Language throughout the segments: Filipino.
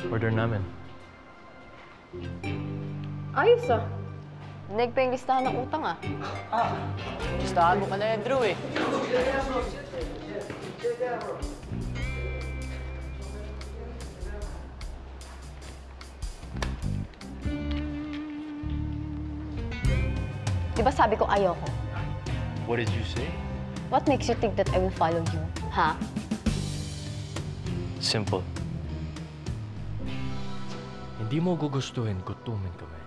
Order namin. Ayos ah. Nag pa yung listahan ng utang ah. Listahan mo ka na, Andrew eh. Di ba sabi ko ayoko? What did you say? What makes you think that I will follow you? Ha? Simple. Hindi mo gugustuhin gutumin kami.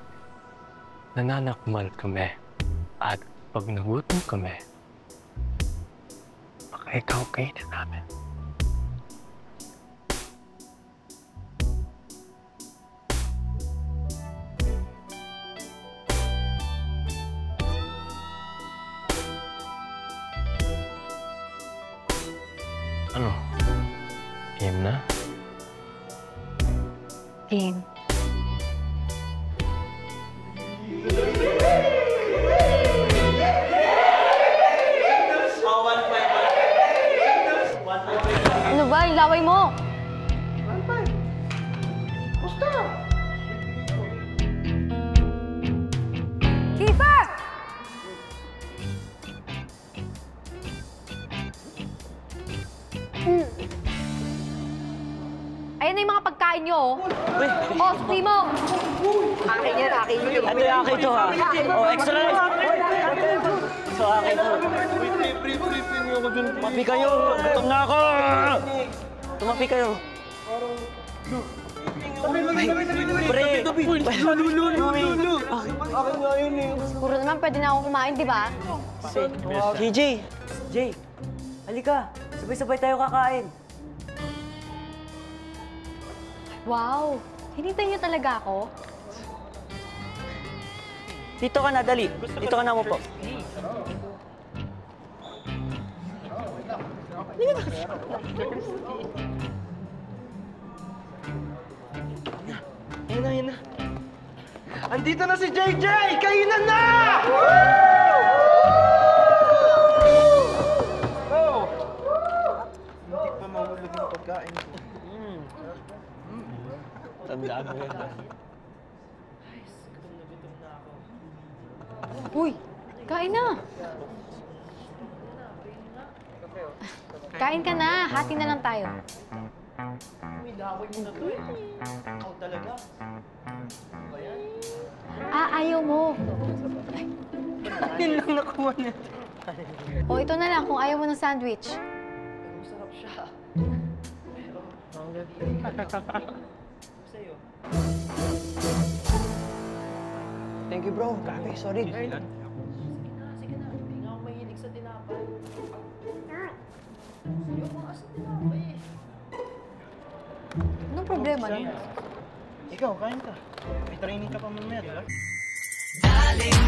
Nananakmal kami. At pag nagutom kami, baka ikaw kainin namin. Ano? Game na? Game. Ano ba? Yung laway mo! Basta! Keeper! Ayan na yung mga pagkain nyo, oh. Oh, suki mo! Akin yan, akin yun. Ito yung akin to, ha? Oh, extra rice! Ito akin to. Tumapi kayo! Gutom na ako! Tumapi kayo! Pre! Siguro naman pwede na akong kumain, di ba? KJ! Jay! Halika! Sabay-sabay tayo kakain. Wow! Hinintay niyo talaga ako? Dito ka na, dali. Dito ka na mo po. Yan na. Andito na si JJ! Kainan na! Oh! Hindi pa mahulog yung pagkain ko. Tandaan mo yan. Uy! Kain na! Kain ka na! Hati na lang tayo. May laway mo na to eh. Ikaw talaga. Ayaw mo. Yun lang nakuha niya. O, ito na lang kung ayaw mo ng sandwich. Masarap siya. Sa'yo. Thank you, bro. Kami, sorry. Sige na. Hindi nga ako mahilig sa tinapay. Ayoko nga sa tinapay eh. Anong problema nun? Ikaw, kain ka. May training ka pa mamaya, di ba? Daling,